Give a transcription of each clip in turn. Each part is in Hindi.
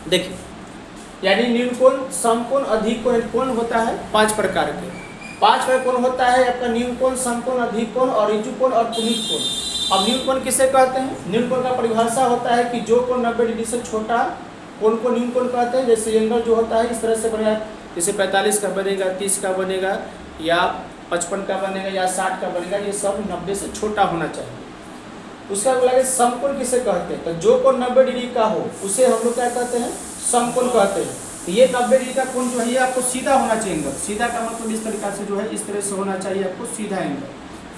देखिए, यानी न्यून कोण, समकोण, अधिक कोण, कोण होता है 5 प्रकार के। 5 प्रकार कोण होता है आपका न्यून कोण, समकोण, अधिक कोण और ऋजु कोण और पुनीत कोण। अब न्यून कोण किसे कहते हैं? न्यून कोण का परिभाषा होता है कि जो कोण 90 डिग्री से छोटा कोण को न्यून कोण कहते हैं। जैसे एंगल जो होता है इस तरह से बनेगा, जैसे 45 का बनेगा, 30 का बनेगा, या 55 का बनेगा, या 60 का बनेगा, ये सब 90 से छोटा होना चाहिए। उसका बोला समकोण किसे कहते हैं? तो जो कोण 90 डिग्री का हो उसे हम लोग क्या कहते हैं? समकोण कहते हैं। तो ये 90 डिग्री का कोण जो है ये आपको सीधा होना चाहिए। एंगल सीधा का मतलब इस तरीका से जो है इस तरह से होना चाहिए आपको सीधा एंगल।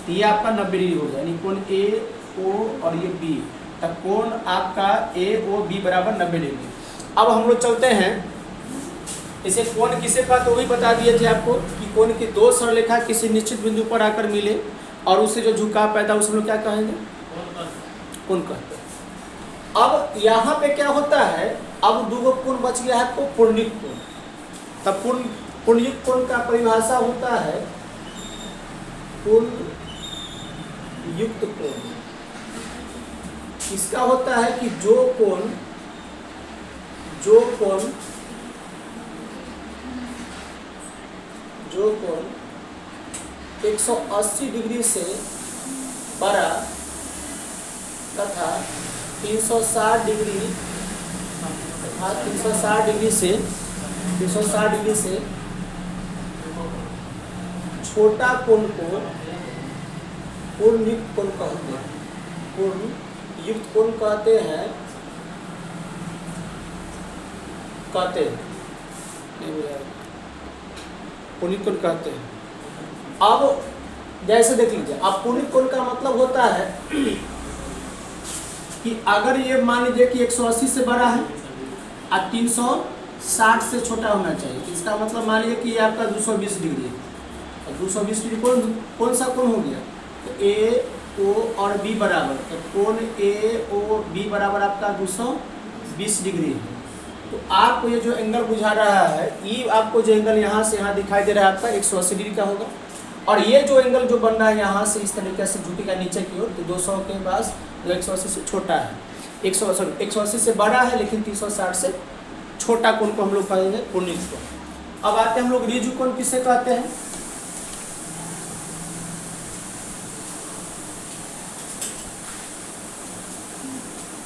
तो ये आपका 90 डिग्री हो गया, यानी कोण ए ओ और ये बी। तो कोण आपका ए ओ बी बराबर 90 डिग्री। अब हम लोग चलते हैं, इसे कोण किसे कहते वही बता दिए थे आपको कि कोण की दो सरलरेखा किसी निश्चित बिंदु पर आकर मिले और उससे जो झुकाव पैदा उसे हम लोग क्या कहेंगे? कोण कहते हैं। अब यहाँ पे क्या होता है, अब दो कोण बच गया है आपको पूर्णिक कोण। तब पूर्णिक कोण का परिभाषा होता है पूर्ण युक्त कोण। इसका होता है कि जो कोण 180 डिग्री से बड़ा तथा 360 डिग्री से छोटा कोण को पूर्णयुक्त कोण कहते हैं। पूर्णयुक्त कोण कहते हैं पूर्णयुक्त कोण कहते हैं। अब जैसे देख लीजिए, अब पूर्णयुक्त कोण का मतलब होता है कि अगर ये मान लीजिए कि 180 से बड़ा है और 360 से छोटा होना चाहिए, इसका मतलब मान लीजिए कि ये आपका 220 डिग्री है। और 220 डिग्री कौन सा कोण हो गया? तो ए ओ और बी बराबर, तो कोण ए ओ बी बराबर आपका 220 डिग्री है। तो आपको ये जो एंगल बुझा रहा है, ये आपको जो एंगल यहाँ से यहाँ दिखाई दे रहा है आपका 180 डिग्री का होगा। और ये जो एंगल जो बन रहा है यहाँ से इस तरीके से झुकेगा नीचे की ओर, तो 200 के पास 180 से छोटा है, 180 से बड़ा है लेकिन 360 से छोटा कोण को हम लोग कहेंगे पूर्णयुक्त कोण। अब आते हैं हम लोग ऋजु कोण किसे कहते हैं?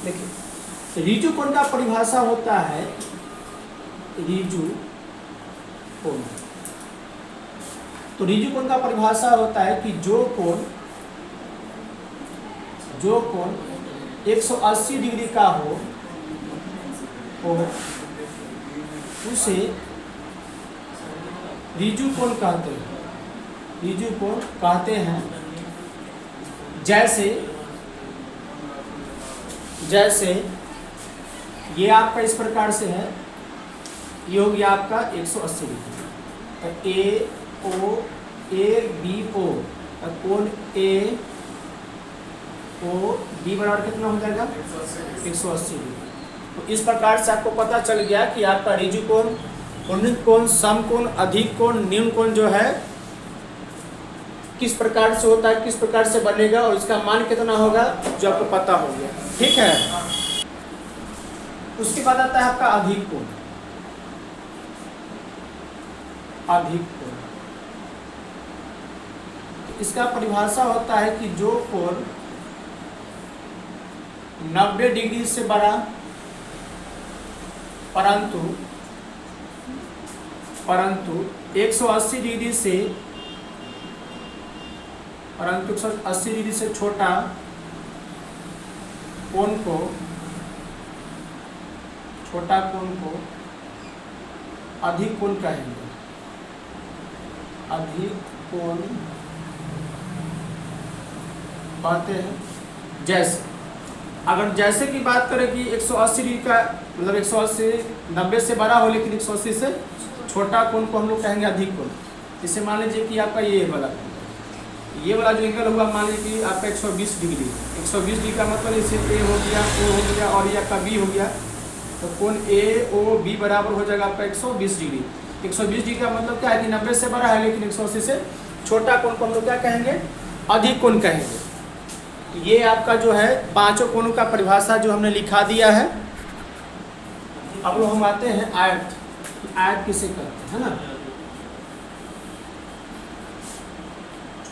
देखिए, ऋजु कोण का परिभाषा होता है ऋजु कोण। तो ऋजु कोण का परिभाषा होता है कि जो कोण 180 डिग्री का हो उसे ऋजु कोण कहते हैं। ऋजु कोण कहते हैं। जैसे ये आपका इस प्रकार से है, ये हो गया आपका 180 डिग्री। तो ए ओ ए बी ओ, कोण ए ओ बी बराबर कितना हो जाएगा? 180 डिग्री। तो इस प्रकार से आपको पता चल गया कि आपका ऋजु कोण, पूर्णयुक्त कोण, समकोण, अधिक कोण, न्यून कोण जो है किस प्रकार से होता है, किस प्रकार से बनेगा और इसका मान कितना होगा जो आपको पता हो गया। ठीक है। उसके बाद आता है आपका अधिक कोण। अधिक कोण इसका परिभाषा होता है कि जो कोण 90 डिग्री से बड़ा परंतु 180 डिग्री से छोटा कोण को अधिक कोण कहेंगे। अधिक कोण कहते हैं। जैसे की बात करें कि 180 डिग्री का मतलब 180 90 से बड़ा हो लेकिन 180 से छोटा कोण को हम लोग कहेंगे अधिक कोण। जैसे मान लीजिए कि आपका ये वाला जो एंगल हुआ, मान लीजिए कि आपका 120 डिग्री 120 डिग्री का मतलब इसे ए हो गया, ओ हो गया और ये आपका बी हो गया। तो कोण ए ओ बी बराबर हो जाएगा आपका 120 डिग्री। 120 डिग्री का मतलब क्या है कि 90 से बड़ा है लेकिन 180 से छोटा कोण को हम लोग क्या कहेंगे? अधिक कोण कहेंगे। ये आपका जो है पांचों कोणों का परिभाषा जो हमने लिखा दिया है। अब लोग हम आते हैं आयत। आयत किसे कहते हैं, है ना,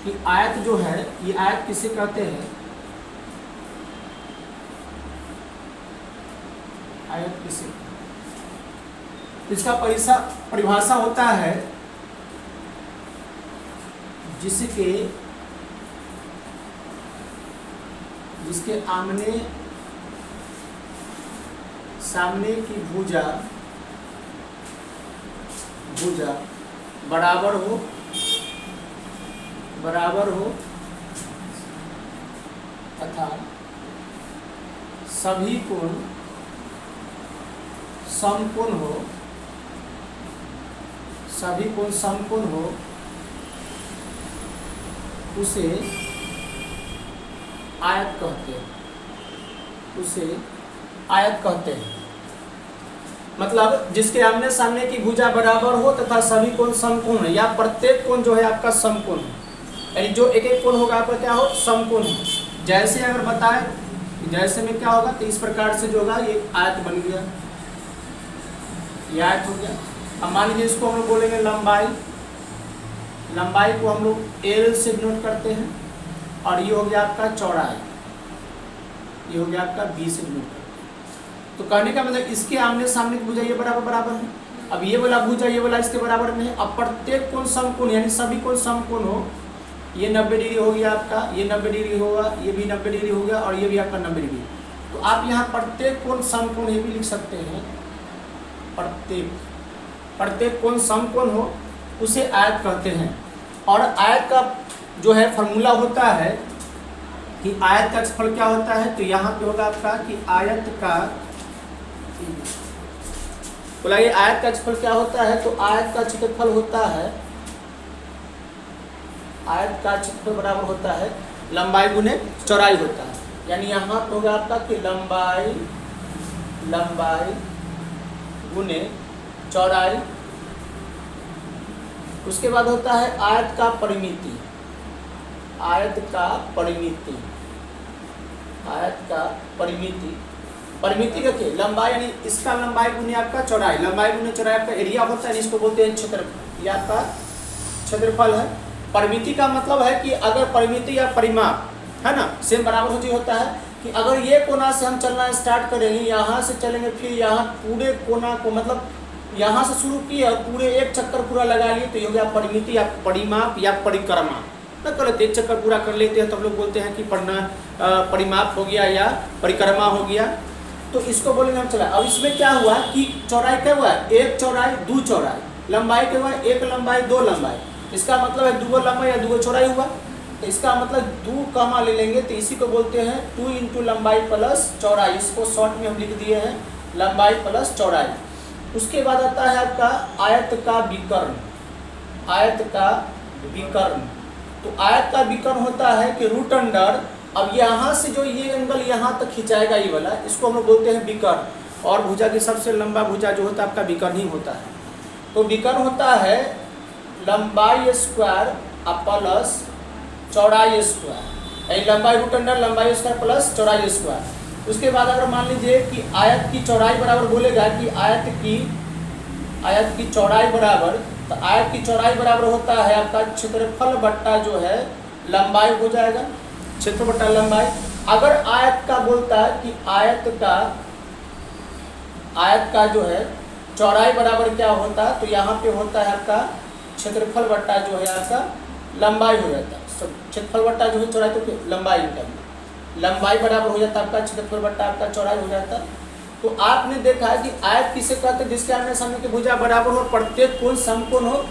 कि आयत जो है ये आयत किसे कहते हैं, आयत किसे कहते हैं? इसका परिभाषा होता है जिसके आमने सामने की भुजा बराबर हो तथा सभी कोण समकोण हो उसे आयत कहते हैं। मतलब जिसके आमने सामने की भुजा बराबर हो तथा सभी कोण समकोण है, या प्रत्येक कोण जो है आपका समकोण है, यानी जो एक एक कोण होगा आपका क्या हो, समकोण है। जैसे अगर बताएं जैसे में क्या होगा, तो इस प्रकार से जो होगा ये आयत बन गया, ये आयत हो गया। अब मान लीजिए इसको हम लोग बोलेंगे लंबाई को हम लोग एल से डिनोट करते हैं, और ये हो गया आपका चौड़ाई, ये हो गया आपका बी से डिनोट करते हैं। तो कहने का मतलब इसके आमने सामने की भुजा ये बराबर है। अब ये वाला भुजा ये वाला इसके बराबर में है। अब प्रत्येक कोण समकोण यानी सभी कोण समकोण हो, ये 90 डिग्री हो गया आपका, ये 90 डिग्री होगा, ये भी 90 डिग्री हो गया, और ये भी आपका 90 डिग्री। तो आप यहाँ प्रत्येक कोण समकोण ये भी लिख सकते हैं, प्रत्येक कोण समकोण हो उसे आयत कहते हैं। और आयत का जो है फॉर्मूला होता है कि आयत का क्षेत्रफल क्या होता है, तो यहाँ पे होगा आपका कि आयत का बोला ये आयत का क्षेत्रफल क्या होता है, तो आयत का क्षेत्रफल होता है, आयत का क्षेत्रफल बराबर होता है लंबाई गुने चौड़ाई होता है। यानी यहाँ पे होगा आपका कि लंबाई गुने चौड़ाई। उसके बाद होता है आयत का परिमिति, परिमिति देखिए लंबाई यानी इसका लंबाई गुने आपका चौड़ाई, लंबाई गुने चौड़ाई आपका एरिया होता है, इसको बोलते हैं क्षेत्रफल, ये आपका क्षेत्रफल है। परिमिति का मतलब है कि अगर परिमिति या परिमाप है ना सेम बराबर हो होता है कि अगर ये कोना से हम चलना स्टार्ट करेंगे, यहाँ से चलेंगे, फिर यहाँ पूरे कोना को मतलब यहाँ से शुरू किए और पूरे एक चक्कर पूरा लगा लिए, तो ये हो गया परिमिति या परिमाप या परिक्रमा। न कर लेते एक चक्कर पूरा कर लेते हैं तो हम लोग बोलते हैं कि परिमाप हो गया या परिक्रमा हो गया, तो इसको बोलेंगे हम चला। अब इसमें क्या हुआ कि चौड़ाई क्या हुआ, एक चौड़ाई दो चौड़ाई, लंबाई क्या हुआ, एक लंबाई दो लंबाई, इसका मतलब है दो लंबाई या दो चौड़ाई हुआ, तो इसका मतलब दो कमा ले लेंगे, तो इसी को बोलते हैं 2 इंटू लंबाई प्लस चौड़ाई। इसको शॉर्ट में हम लिख दिए हैं लंबाई प्लस चौड़ाई। उसके बाद आता है आपका आयत का विकर्ण, तो आयत का विकर्ण होता है कि रूट अंडर, अब यहाँ से जो ये एंगल यहाँ तक खिंचाएगा ये वाला, इसको हम लोग बोलते हैं विकर्ण। और भुजा की सबसे लंबा भुजा जो होता है आपका विकर्ण ही होता है। तो विकर्ण होता है लंबाई स्क्वायर प्लस चौड़ाई स्क्वायर, यानी लंबाई रूट अंडर लंबाई स्क्वायर प्लस चौड़ाई स्क्वायर। उसके बाद अगर मान लीजिए कि आयत की चौड़ाई बराबर बोलेगा कि आयत की चौड़ाई बराबर, तो आयत की चौड़ाई बराबर होता है आपका क्षेत्रफल बट्टा जो है लंबाई हो जाएगा, क्षेत्र बट्टा लंबाई। अगर आयत का बोलता है कि आयत का जो है चौड़ाई बराबर क्या होता है, तो यहाँ पे होता है आपका क्षेत्रफल बट्टा जो है आपका लंबाई हो जाता है। क्षेत्रफल बट्टा जो है चौड़ाई, तो लंबाई का लंबाई बराबर हो जाता है आपका क्षेत्रफल बट्टा आपका चौड़ाई हो जाता है। तो आपने देखा है कि आयत किसे कहते हैं, जिसके आमने सामने की भुजा बराबर हो, प्रत्येक कोण समकोण हो,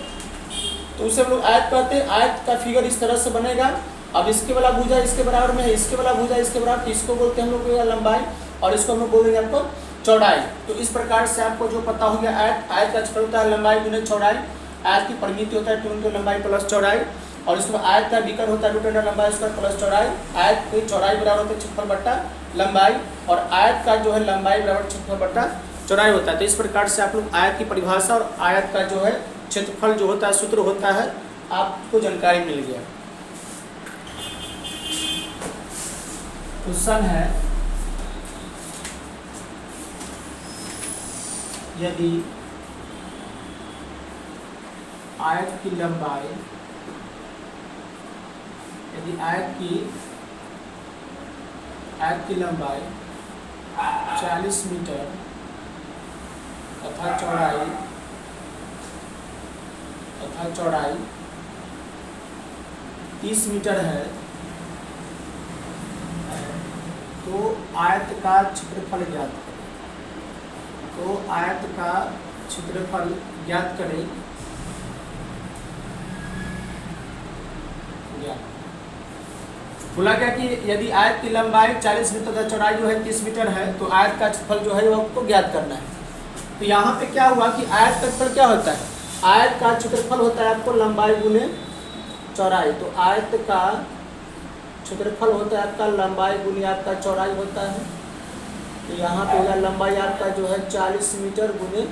तो उसे हम लोग आयत कहते हैं। आयत का फिगर इस तरह से बनेगा। अब इसके वाला भुजा इसके बराबर में है, इसके वाला भुजा इसके बराबर, तो इसको बोलते हैं हम लोग लंबाई, और इसको हम लोग बोलेंगे आपको चौड़ाई। तो इस प्रकार से आपको जो पता हो गया आयत का क्षेत्रफल होता है लंबाई गुने चौड़ाई, आयत की परिमिति होता है 2 इंटू लंबाई प्लस चौड़ाई, और इसके बाद आयत का विकर्ण होता है रूट अंडर लंबाई स्क्वायर प्लस चौड़ाई। आयत की चौड़ाई बराबर होता है क्षेत्रफल बट्टा लंबाई, और आयत का जो है लंबाई बराबर क्षेत्रफल बट्टा चौड़ाई होता है। तो इस प्रकार से आप लोग आयत की परिभाषा और आयत का जो है क्षेत्रफल जो होता है सूत्र होता है, आपको जानकारी मिल गया। क्वेश्चन है यदि आयत की लंबाई, यदि आयत की लंबाई 40 मीटर तथा चौड़ाई 30 मीटर है, तो आयत का क्षेत्रफल ज्ञात करें। तो आयत का क्षेत्रफल ज्ञात करें। बोला क्या कि यदि आयत की लंबाई 40 मीटर तथा चौड़ाई जो है 30 मीटर है, तो आयत का क्षेत्रफल जो है वो आपको ज्ञात करना है। तो यहाँ पे क्या हुआ कि आयत का क्षेत्रफल क्या होता है? आयत का क्षेत्रफल होता है आपको लंबाई गुने चौड़ाई। तो आयत का क्षेत्रफल होता है आपका लंबाई गुने आपका चौड़ाई होता है। तो यहाँ पे होगा लंबाई आपका जो है 40 मीटर गुने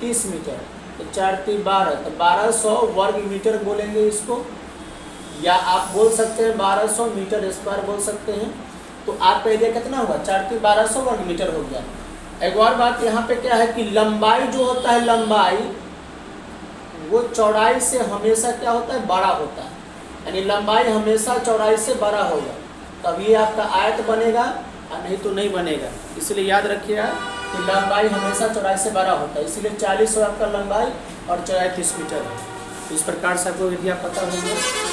30 मीटर, तो 4 3 12, तो 1200 वर्ग मीटर बोलेंगे इसको, या आप बोल सकते हैं 1200 मीटर स्क्वायर बोल सकते हैं। तो आपका एरिया कितना हुआ? 4 3 1200 वर्ग मीटर हो गया। एक और बात यहाँ पे क्या है कि लंबाई जो होता है, लंबाई वो चौड़ाई से हमेशा क्या होता है? बड़ा होता है। यानी लंबाई हमेशा चौड़ाई से बड़ा होगा, तब ये आपका आयत बनेगा, और नहीं तो नहीं बनेगा। इसलिए याद रखिएगा कि लंबाई हमेशा चौड़ाई से बड़ा होता है। इसलिए 40 आपका लंबाई और चौड़ाई 30 मीटर है। इस प्रकार से आपको एरिया पता होगा।